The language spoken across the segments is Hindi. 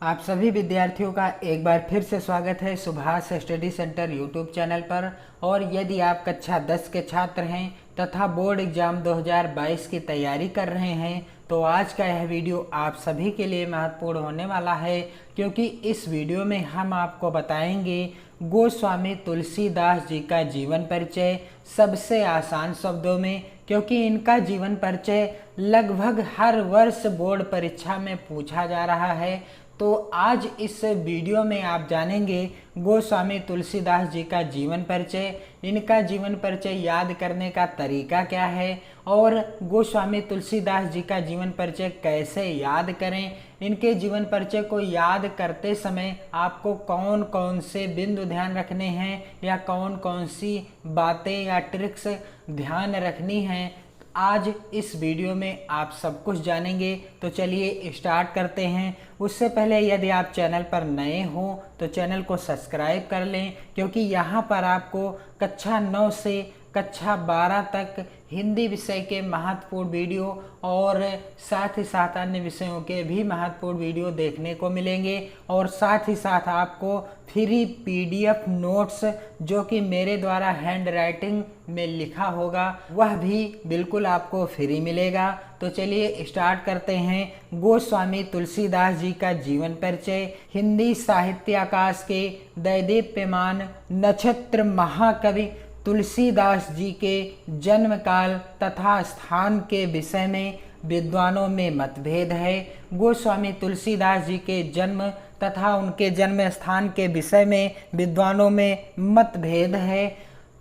आप सभी विद्यार्थियों का एक बार फिर से स्वागत है Subhash study centre YouTube channel पर। और यदि आप कक्षा 10 के छात्र हैं तथा बोर्ड एग्जाम 2022 की तैयारी कर रहे हैं तो आज का यह वीडियो आप सभी के लिए महत्वपूर्ण होने वाला है, क्योंकि इस वीडियो में हम आपको बताएंगे गोस्वामी तुलसीदास जी का जीवन परिचय सबसे आसान शब्दों में, क्योंकि इनका जीवन परिचय लगभग हर वर्ष बोर्ड परीक्षा में पूछा जा रहा है। तो आज इस वीडियो में आप जानेंगे गोस्वामी तुलसीदास जी का जीवन परिचय, इनका जीवन परिचय याद करने का तरीका क्या है और गोस्वामी तुलसीदास जी का जीवन परिचय कैसे याद करें। इनके जीवन परिचय को याद करते समय आपको कौन कौन से बिंदु ध्यान रखने हैं या कौन कौन सी बातें या ट्रिक्स ध्यान रखनी हैं, आज इस वीडियो में आप सब कुछ जानेंगे। तो चलिए स्टार्ट करते हैं। उससे पहले यदि आप चैनल पर नए हो तो चैनल को सब्सक्राइब कर लें, क्योंकि यहाँ पर आपको कक्षा 9 से कक्षा 12 तक हिंदी विषय के महत्वपूर्ण वीडियो और साथ ही साथ अन्य विषयों के भी महत्वपूर्ण वीडियो देखने को मिलेंगे। और साथ ही साथ आपको फ्री पीडीएफ नोट्स जो कि मेरे द्वारा हैंड राइटिंग में लिखा होगा वह भी बिल्कुल आपको फ्री मिलेगा। तो चलिए स्टार्ट करते हैं। गोस्वामी तुलसीदास जी का जीवन परिचय। हिंदी साहित्य आकाश के दैदीप्यमान नक्षत्र महाकवि तुलसीदास जी के जन्म काल तथा स्थान के विषय में विद्वानों में मतभेद है। गोस्वामी तुलसीदास जी के जन्म तथा उनके जन्म स्थान के विषय में विद्वानों में मतभेद है।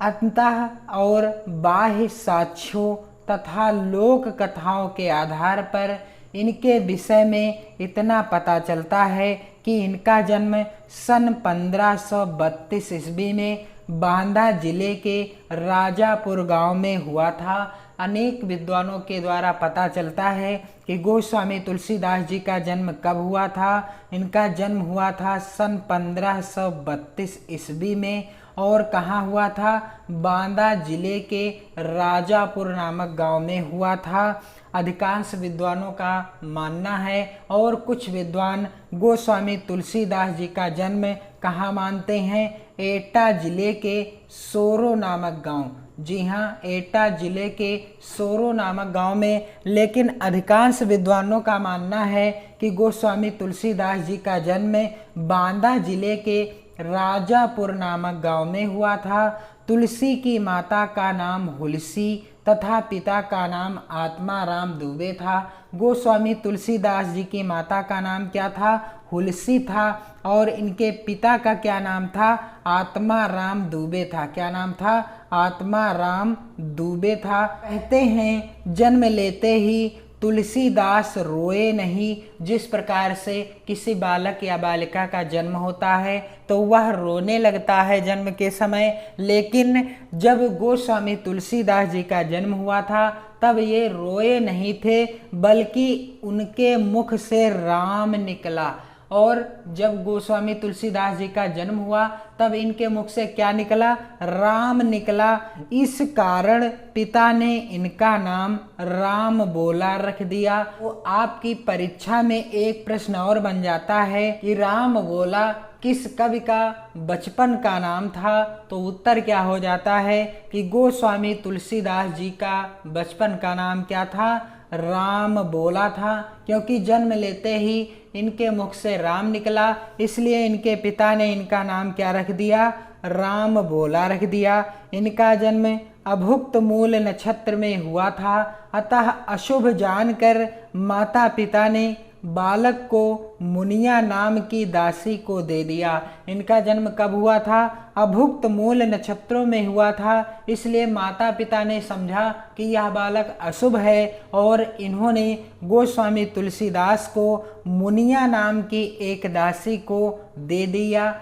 अंतः और बाह्य साक्ष्यों तथा लोक कथाओं के आधार पर इनके विषय में इतना पता चलता है कि इनका जन्म सन 1532 ईस्वी में बांदा जिले के राजापुर गांव में हुआ था। अनेक विद्वानों के द्वारा पता चलता है कि गोस्वामी तुलसीदास जी का जन्म कब हुआ था। इनका जन्म हुआ था सन 1532 ईस्वी में। और कहाँ हुआ था? बांदा जिले के राजापुर नामक गांव में हुआ था। अधिकांश विद्वानों का मानना है और कुछ विद्वान गोस्वामी तुलसीदास जी का जन्म कहाँ मानते हैं? एटा जिले के सोरो नामक गांव। जी हाँ, एटा जिले के सोरो नामक गांव में। लेकिन अधिकांश विद्वानों का मानना है कि गोस्वामी तुलसीदास जी का जन्म बांदा जिले के राजापुर नामक गांव में हुआ था। तुलसी की माता का नाम हुलसी तथा पिता का नाम आत्माराम दुबे था। गोस्वामी तुलसीदास जी की माता का नाम क्या था? हुलसी था। और इनके पिता का क्या नाम था? आत्माराम दुबे था। क्या नाम था? आत्माराम दुबे था। कहते हैं जन्म लेते ही तुलसीदास रोए नहीं। जिस प्रकार से किसी बालक या बालिका का जन्म होता है तो वह रोने लगता है जन्म के समय, लेकिन जब गोस्वामी तुलसीदास जी का जन्म हुआ था तब ये रोए नहीं थे, बल्कि उनके मुख से राम निकला। और जब गोस्वामी तुलसीदास जी का जन्म हुआ तब इनके मुख से क्या निकला? राम निकला। इस कारण पिता ने इनका नाम राम बोला रख दिया। तो आपकी परीक्षा में एक प्रश्न और बन जाता है कि राम बोला किस कवि का बचपन का नाम था? तो उत्तर क्या हो जाता है कि गोस्वामी तुलसीदास जी का बचपन का नाम क्या था? राम बोला था। क्योंकि जन्म लेते ही इनके मुख से राम निकला, इसलिए इनके पिता ने इनका नाम क्या रख दिया? राम बोला रख दिया। इनका जन्म अभुक्त मूल नक्षत्र में हुआ था, अतः अशुभ जानकर माता पिता ने बालक को मुनिया नाम की दासी को दे दिया। इनका जन्म कब हुआ था? अभुक्त मूल नक्षत्रों में हुआ था, इसलिए माता पिता ने समझा कि यह बालक अशुभ है और इन्होंने गोस्वामी तुलसीदास को मुनिया नाम की एक दासी को दे दिया।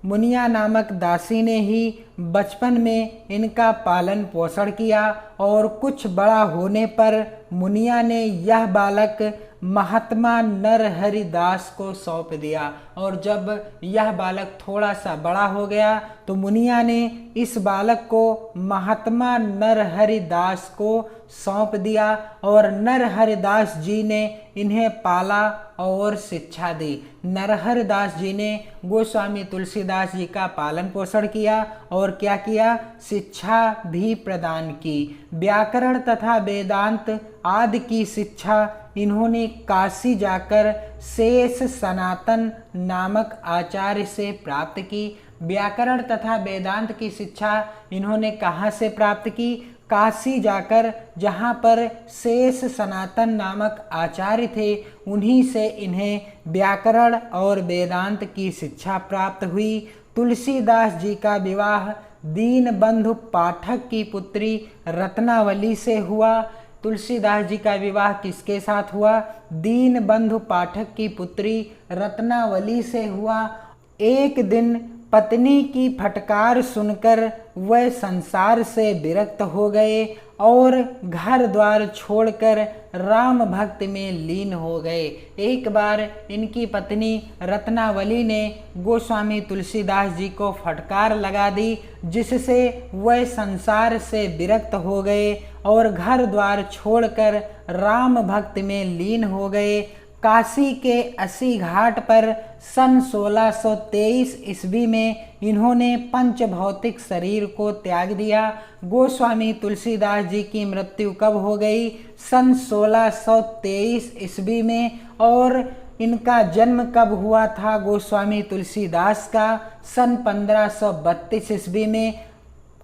मुनिया नामक दासी ने ही बचपन में इनका पालन पोषण किया और कुछ बड़ा होने पर मुनिया ने यह बालक महात्मा नरहरि दास को सौंप दिया। और जब यह बालक थोड़ा सा बड़ा हो गया तो मुनिया ने इस बालक को महात्मा नरहरि दास को सौंप दिया और नरहरि दास जी ने इन्हें पाला और शिक्षा दी। नरहरि दास जी ने गोस्वामी तुलसीदास जी का पालन पोषण किया और क्या किया, शिक्षा भी प्रदान की। व्याकरण तथा वेदांत आदि की शिक्षा इन्होंने काशी जाकर शेष सनातन नामक आचार्य से प्राप्त की। व्याकरण तथा वेदांत की शिक्षा इन्होंने कहाँ से प्राप्त की, काशी जाकर, जहाँ पर शेष सनातन नामक आचार्य थे उन्हीं से इन्हें व्याकरण और वेदांत की शिक्षा प्राप्त हुई। तुलसीदास जी का विवाह दीनबंधु पाठक की पुत्री रत्नावली से हुआ। तुलसीदास जी का विवाह किसके साथ हुआ, दीनबंधु पाठक की पुत्री रत्नावली से हुआ। एक दिन पत्नी की फटकार सुनकर वह संसार से विरक्त हो गए और घर द्वार छोड़कर राम भक्ति में लीन हो गए। एक बार इनकी पत्नी रत्नावली ने गोस्वामी तुलसीदास जी को फटकार लगा दी, जिससे वह संसार से विरक्त हो गए और घर द्वार छोड़कर राम भक्ति में लीन हो गए। काशी के अस्सी घाट पर सन 1623 ईस्वी में इन्होंने पंच भौतिक शरीर को त्याग दिया। गोस्वामी तुलसीदास जी की मृत्यु कब हो गई, सन 1623 ईस्वी में। और इनका जन्म कब हुआ था गोस्वामी तुलसीदास का, सन 1532 ईस्वी में।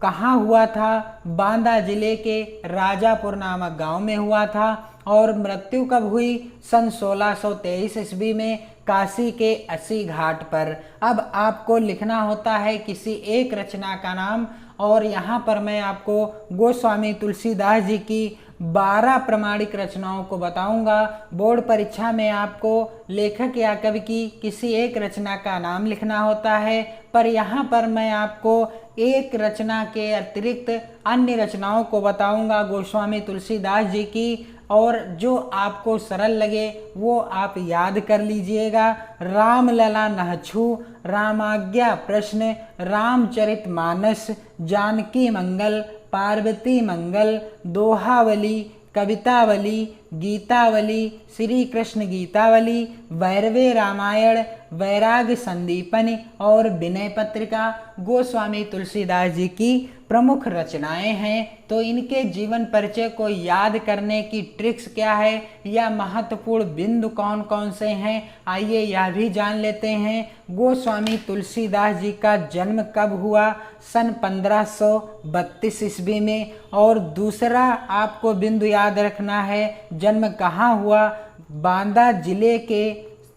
कहाँ हुआ था, बांदा जिले के राजापुर नामक गांव में हुआ था। और मृत्यु कब हुई, सन 1623 ईस्वी में, काशी के अस्सी घाट पर। अब आपको लिखना होता है किसी एक रचना का नाम, और यहाँ पर मैं आपको गोस्वामी तुलसीदास जी की 12 प्रमाणिक रचनाओं को बताऊंगा। बोर्ड परीक्षा में आपको लेखक या कवि की किसी एक रचना का नाम लिखना होता है, पर यहाँ पर मैं आपको एक रचना के अतिरिक्त अन्य रचनाओं को बताऊंगा गोस्वामी तुलसीदास जी की, और जो आपको सरल लगे वो आप याद कर लीजिएगा। रामलला नहछु, रामाज्ञा प्रश्न, रामचरितमानस, जानकी मंगल, पार्वती मंगल, दोहावली, कवितावली, गीतावली, श्री कृष्ण गीतावली, वैरवे रामायण, वैराग संदीपन और विनय पत्रिका गोस्वामी तुलसीदास जी की प्रमुख रचनाएं हैं। तो इनके जीवन परिचय को याद करने की ट्रिक्स क्या है या महत्वपूर्ण बिंदु कौन कौन से हैं, आइए यह भी जान लेते हैं। गोस्वामी तुलसीदास जी का जन्म कब हुआ, सन 1532 ईस्वी में। और दूसरा आपको बिंदु याद रखना है, जन्म कहाँ हुआ, बांदा जिले के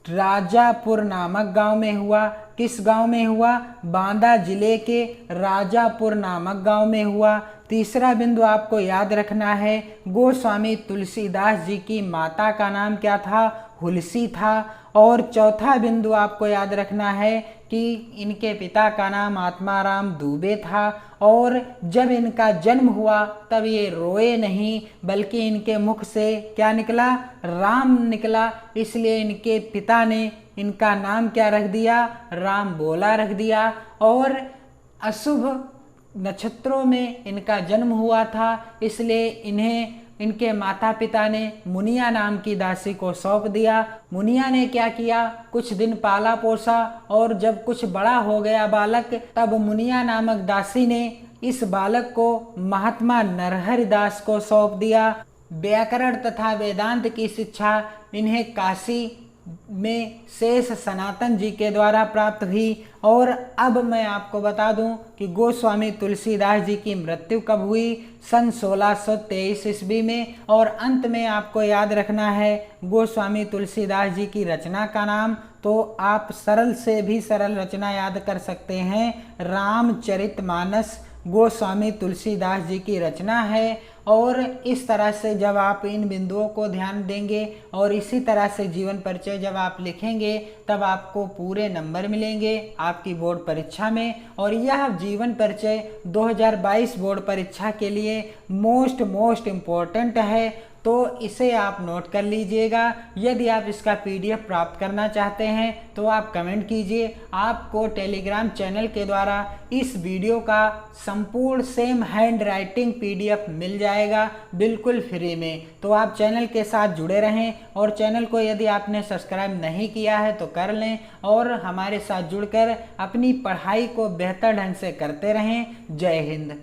राजापुर नामक गांव में हुआ। किस गांव में हुआ, बांदा जिले के राजापुर नामक गांव में हुआ। तीसरा बिंदु आपको याद रखना है, गोस्वामी तुलसीदास जी की माता का नाम क्या था, हुलसी था। और चौथा बिंदु आपको याद रखना है कि इनके पिता का नाम आत्माराम दुबे था। और जब इनका जन्म हुआ तब ये रोए नहीं, बल्कि इनके मुख से क्या निकला, राम निकला। इसलिए इनके पिता ने इनका नाम क्या रख दिया, राम बोला रख दिया। और अशुभ नक्षत्रों में इनका जन्म हुआ था, इसलिए इन्हें इनके माता पिता ने मुनिया नाम की दासी को सौंप दिया। मुनिया ने क्या किया, कुछ दिन पाला पोसा, और जब कुछ बड़ा हो गया बालक, तब मुनिया नामक दासी ने इस बालक को महात्मा नरहरि दास को सौंप दिया। व्याकरण तथा वेदांत की शिक्षा इन्हें काशी में शेष सनातन जी के द्वारा प्राप्त हुई। और अब मैं आपको बता दूं कि गोस्वामी तुलसीदास जी की मृत्यु कब हुई, सन 1623 ईस्वी में। और अंत में आपको याद रखना है गोस्वामी तुलसीदास जी की रचना का नाम, तो आप सरल से भी सरल रचना याद कर सकते हैं, रामचरितमानस गोस्वामी तुलसीदास जी की रचना है। और इस तरह से जब आप इन बिंदुओं को ध्यान देंगे और इसी तरह से जीवन परिचय जब आप लिखेंगे तब आपको पूरे नंबर मिलेंगे आपकी बोर्ड परीक्षा में। और यह जीवन परिचय 2022 बोर्ड परीक्षा के लिए मोस्ट इम्पोर्टेंट है, तो इसे आप नोट कर लीजिएगा। यदि आप इसका पीडीएफ प्राप्त करना चाहते हैं तो आप कमेंट कीजिए, आपको टेलीग्राम चैनल के द्वारा इस वीडियो का संपूर्ण सेम हैंड राइटिंग पीडीएफ मिल जाएगा बिल्कुल फ्री में। तो आप चैनल के साथ जुड़े रहें और चैनल को यदि आपने सब्सक्राइब नहीं किया है तो कर लें और हमारे साथ जुड़कर अपनी पढ़ाई को बेहतर ढंग से करते रहें। जय हिंद।